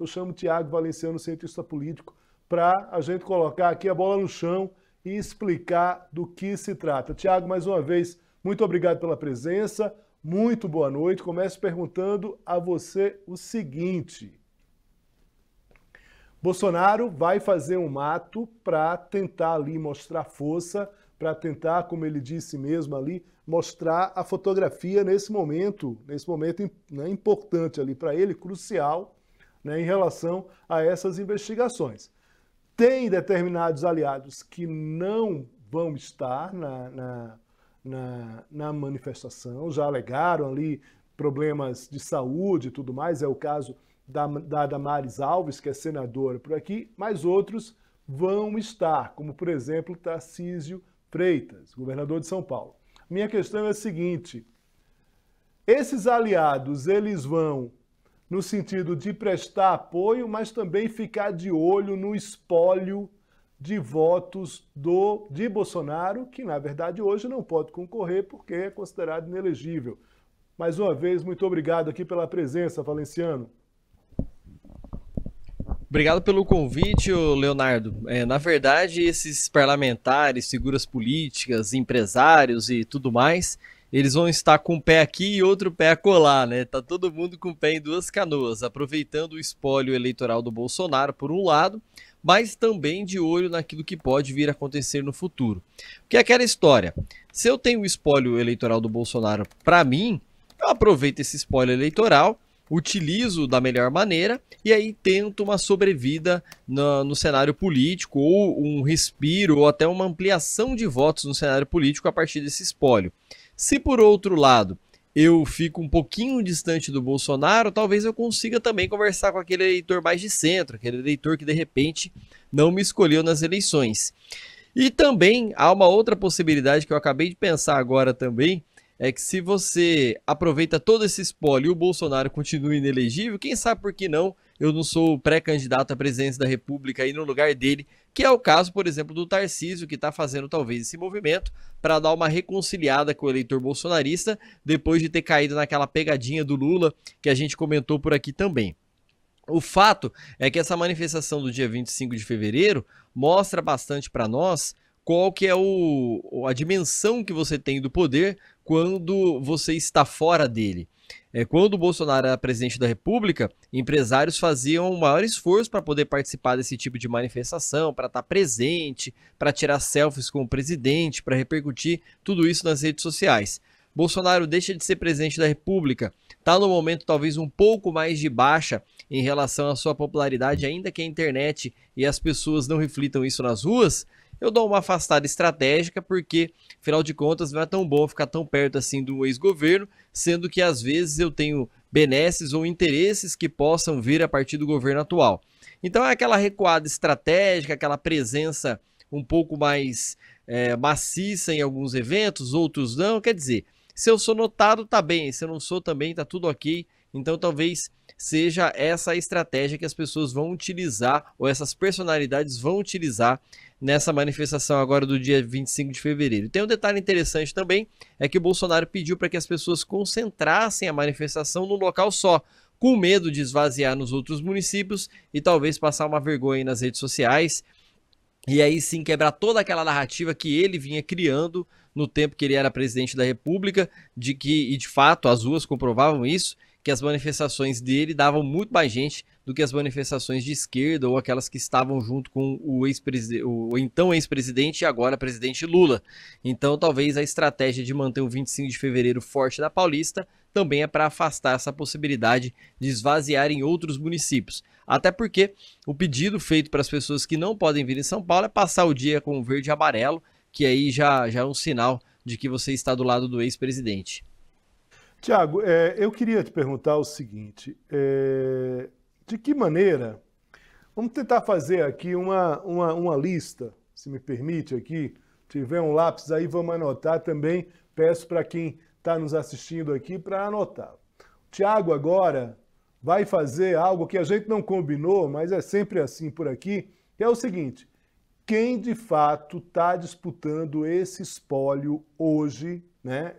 eu chamo Tiago Valenciano, cientista político, para a gente colocar aqui a bola no chão e explicar do que se trata. Tiago, mais uma vez, muito obrigado pela presença, muito boa noite. Começo perguntando a você o seguinte: Bolsonaro vai fazer um ato para tentar ali mostrar força, para tentar, como ele disse mesmo ali, mostrar a fotografia nesse momento, né, importante ali para ele, crucial, né, em relação a essas investigações. Tem determinados aliados que não vão estar na manifestação, já alegaram ali problemas de saúde e tudo mais, é o caso da Damares Alves, que é senadora por aqui, mas outros vão estar, como por exemplo Tarcísio Freitas, governador de São Paulo. Minha questão é a seguinte: esses aliados, eles vão no sentido de prestar apoio, mas também ficar de olho no espólio de votos de Bolsonaro, que na verdade hoje não pode concorrer porque é considerado inelegível. Mais uma vez, muito obrigado aqui pela presença, Valenciano. Obrigado pelo convite, Leonardo. Na verdade, esses parlamentares, figuras políticas, empresários e tudo mais, eles vão estar com um pé aqui e outro pé acolá, né? Tá todo mundo com o pé em duas canoas, aproveitando o espólio eleitoral do Bolsonaro, por um lado, mas também de olho naquilo que pode vir a acontecer no futuro. Porque é aquela história: se eu tenho o espólio eleitoral do Bolsonaro para mim, eu aproveito esse espólio eleitoral, utilizo da melhor maneira e aí tento uma sobrevida no cenário político, ou um respiro, ou até uma ampliação de votos no cenário político a partir desse espólio. Se por outro lado eu fico um pouquinho distante do Bolsonaro, talvez eu consiga também conversar com aquele eleitor mais de centro, aquele eleitor que de repente não me escolheu nas eleições. E também há uma outra possibilidade que eu acabei de pensar agora também, é que se você aproveita todo esse espólio e o Bolsonaro continua inelegível, quem sabe por que não eu não sou pré-candidato à presidência da República aí no lugar dele, que é o caso, por exemplo, do Tarcísio, que está fazendo talvez esse movimento para dar uma reconciliada com o eleitor bolsonarista, depois de ter caído naquela pegadinha do Lula, que a gente comentou por aqui também. O fato é que essa manifestação do dia 25 de fevereiro mostra bastante para nós qual que é a dimensão que você tem do poder quando você está fora dele. Quando o Bolsonaro era presidente da República, empresários faziam o maior esforço para poder participar desse tipo de manifestação, para estar presente, para tirar selfies com o presidente, para repercutir tudo isso nas redes sociais. Bolsonaro deixa de ser presidente da República, está no momento talvez um pouco mais de baixa em relação à sua popularidade, ainda que a internet e as pessoas não reflitam isso nas ruas. Eu dou uma afastada estratégica porque, afinal de contas, não é tão bom ficar tão perto assim do ex-governo, sendo que às vezes eu tenho benesses ou interesses que possam vir a partir do governo atual. Então é aquela recuada estratégica, aquela presença um pouco mais maciça em alguns eventos, outros não. Quer dizer, se eu sou notado, tá bem, se eu não sou também, tá tudo ok. Então talvez seja essa a estratégia que as pessoas vão utilizar, ou essas personalidades vão utilizar nessa manifestação agora do dia 25 de fevereiro. Tem um detalhe interessante também, é que o Bolsonaro pediu para que as pessoas concentrassem a manifestação num local só, com medo de esvaziar nos outros municípios e talvez passar uma vergonha nas redes sociais, e aí sim quebrar toda aquela narrativa que ele vinha criando no tempo que ele era presidente da República, de que, e de fato as ruas comprovavam isso, que as manifestações dele davam muito mais gente do que as manifestações de esquerda ou aquelas que estavam junto com o então ex-presidente e agora presidente Lula. Então talvez a estratégia de manter o 25 de fevereiro forte na Paulista também é para afastar essa possibilidade de esvaziar em outros municípios. Até porque o pedido feito para as pessoas que não podem vir em São Paulo é passar o dia com verde e amarelo, que aí já é um sinal de que você está do lado do ex-presidente. Tiago, eu queria te perguntar o seguinte: de que maneira, vamos tentar fazer aqui uma lista, se me permite aqui, tiver um lápis aí, vamos anotar também, peço para quem está nos assistindo aqui para anotar. O Tiago agora vai fazer algo que a gente não combinou, mas é sempre assim por aqui, que é o seguinte: quem de fato está disputando esse espólio hoje, né?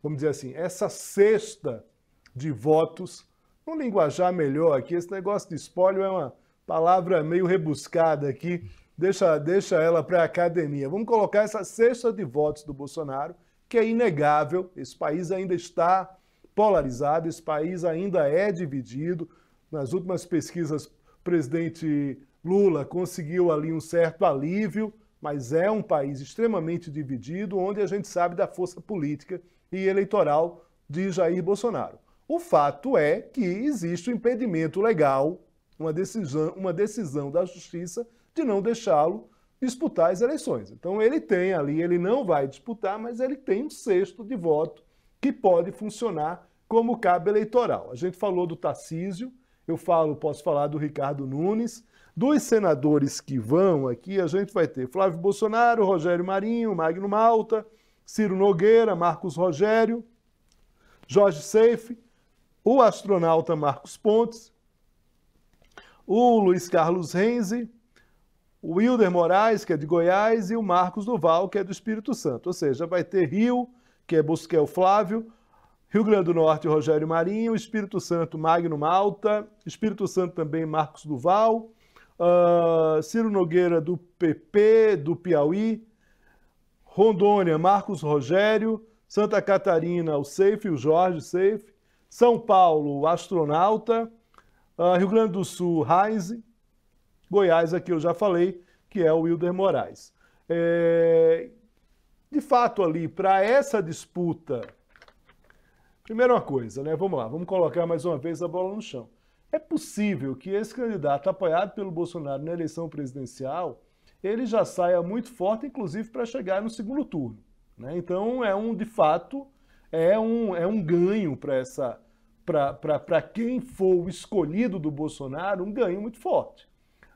Vamos dizer assim, essa cesta de votos vamos linguajar melhor aqui. Esse negócio de espólio é uma palavra meio rebuscada aqui. Deixa ela para a academia. Vamos colocar essa cesta de votos do Bolsonaro, que é inegável. Esse país ainda está polarizado, esse país ainda é dividido. Nas últimas pesquisas, o presidente Lula conseguiu ali um certo alívio, mas é um país extremamente dividido, onde a gente sabe da força política e eleitoral de Jair Bolsonaro. O fato é que existe um impedimento legal, uma decisão da Justiça de não deixá-lo disputar as eleições. Então ele tem ali, ele não vai disputar, mas ele tem um cesto de voto que pode funcionar como cabo eleitoral. A gente falou do Tarcísio, posso falar do Ricardo Nunes. Dos senadores que vão aqui, a gente vai ter Flávio Bolsonaro, Rogério Marinho, Magno Malta, Ciro Nogueira, Marcos Rogério, Jorge Seife, o astronauta Marcos Pontes, o Luiz Carlos Renzi, o Wilder Moraes, que é de Goiás, e o Marcos Duval, que é do Espírito Santo. Ou seja, vai ter Rio, que é o Flávio, Rio Grande do Norte, Rogério Marinho, Espírito Santo, Magno Malta, Espírito Santo também, Marcos Duval, Ciro Nogueira do PP, do Piauí, Rondônia, Marcos Rogério, Santa Catarina, o Seife, o Jorge Seife, São Paulo, o astronauta, Rio Grande do Sul, Heinze, Goiás, aqui eu já falei, que é o Wilder Moraes. De fato, ali, para essa disputa, primeiro uma coisa, né? Vamos lá, vamos colocar mais uma vez a bola no chão. É possível que esse candidato, apoiado pelo Bolsonaro na eleição presidencial, ele já saia muito forte, inclusive para chegar no segundo turno, né? Então, de fato, é um ganho para quem for o escolhido do Bolsonaro, um ganho muito forte,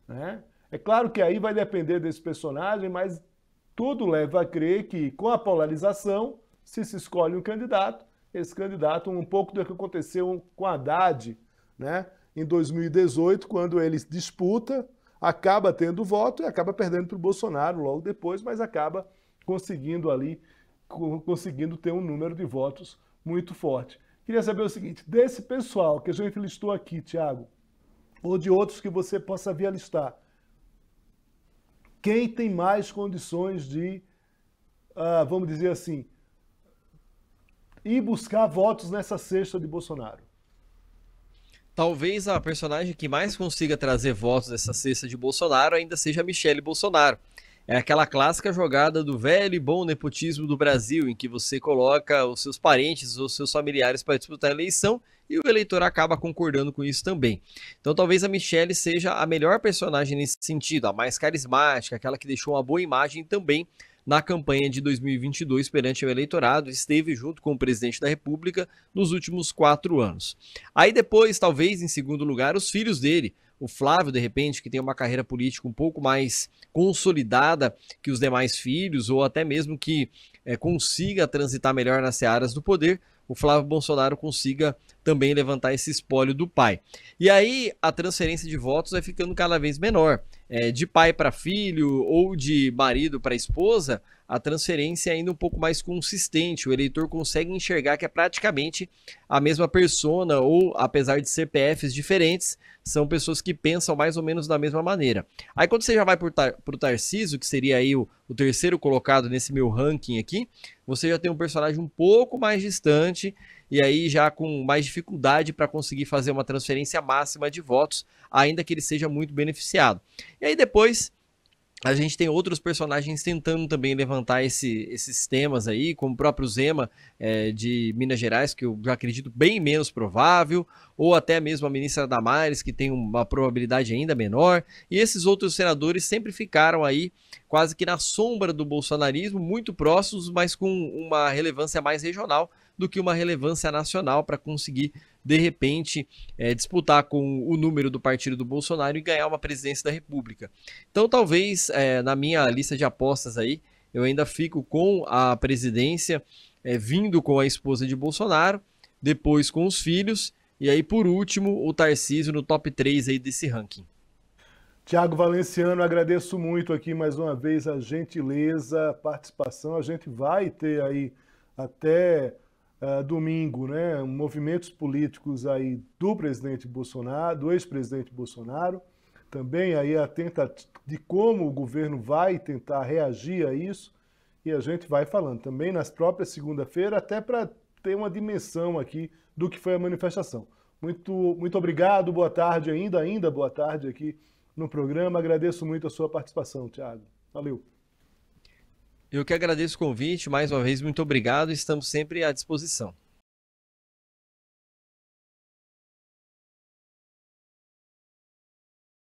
né? É claro que aí vai depender desse personagem, mas tudo leva a crer que, com a polarização, se escolhe um candidato, esse candidato, um pouco do que aconteceu com Haddad, né, em 2018, quando ele disputa, acaba tendo voto e acaba perdendo para o Bolsonaro logo depois, mas acaba conseguindo ter um número de votos muito forte. Queria saber o seguinte, desse pessoal que a gente listou aqui, Thiago, ou de outros que você possa vir a listar, quem tem mais condições de, vamos dizer assim, ir buscar votos nessa cesta de Bolsonaro? Talvez a personagem que mais consiga trazer votos dessa cesta de Bolsonaro ainda seja a Michelle Bolsonaro. É aquela clássica jogada do velho e bom nepotismo do Brasil, em que você coloca os seus parentes ou seus familiares para disputar a eleição e o eleitor acaba concordando com isso também. Então talvez a Michelle seja a melhor personagem nesse sentido, a mais carismática, aquela que deixou uma boa imagem também na campanha de 2022 perante o eleitorado, esteve junto com o presidente da República nos últimos 4 anos. Aí depois, talvez em segundo lugar, os filhos dele, o Flávio, de repente, que tem uma carreira política um pouco mais consolidada que os demais filhos, ou até mesmo que consiga transitar melhor nas searas do poder, o Flávio Bolsonaro consiga também levantar esse espólio do pai. E aí a transferência de votos vai ficando cada vez menor. De pai para filho ou de marido para esposa, a transferência é ainda um pouco mais consistente. O eleitor consegue enxergar que é praticamente a mesma persona ou, apesar de CPFs diferentes, são pessoas que pensam mais ou menos da mesma maneira. Aí quando você já vai para o Tarcísio, que seria aí o terceiro colocado nesse meu ranking aqui, você já tem um personagem um pouco mais distante e aí já com mais dificuldade para conseguir fazer uma transferência máxima de votos, ainda que ele seja muito beneficiado. E aí depois a gente tem outros personagens tentando também levantar esses temas aí, como o próprio Zema de Minas Gerais, que eu já acredito bem menos provável, ou até mesmo a ministra Damares, que tem uma probabilidade ainda menor, e esses outros senadores sempre ficaram aí quase que na sombra do bolsonarismo, muito próximos, mas com uma relevância mais regional do que uma relevância nacional para conseguir, de repente, disputar com o número do partido do Bolsonaro e ganhar uma presidência da República. Então, talvez, na minha lista de apostas aí, eu ainda fico com a presidência, vindo com a esposa de Bolsonaro, depois com os filhos, e aí, por último, o Tarcísio no top 3 aí desse ranking. Tiago Valenciano, agradeço muito aqui mais uma vez a gentileza, a participação. A gente vai ter aí até domingo, né, movimentos políticos aí do presidente Bolsonaro, do ex-presidente Bolsonaro, também aí a tentativa de como o governo vai tentar reagir a isso, e a gente vai falando também nas próprias segunda-feira, até para ter uma dimensão aqui do que foi a manifestação. Muito obrigado, boa tarde ainda boa tarde aqui no programa. Agradeço muito a sua participação, Thiago. Valeu. Eu que agradeço o convite, mais uma vez, muito obrigado, estamos sempre à disposição.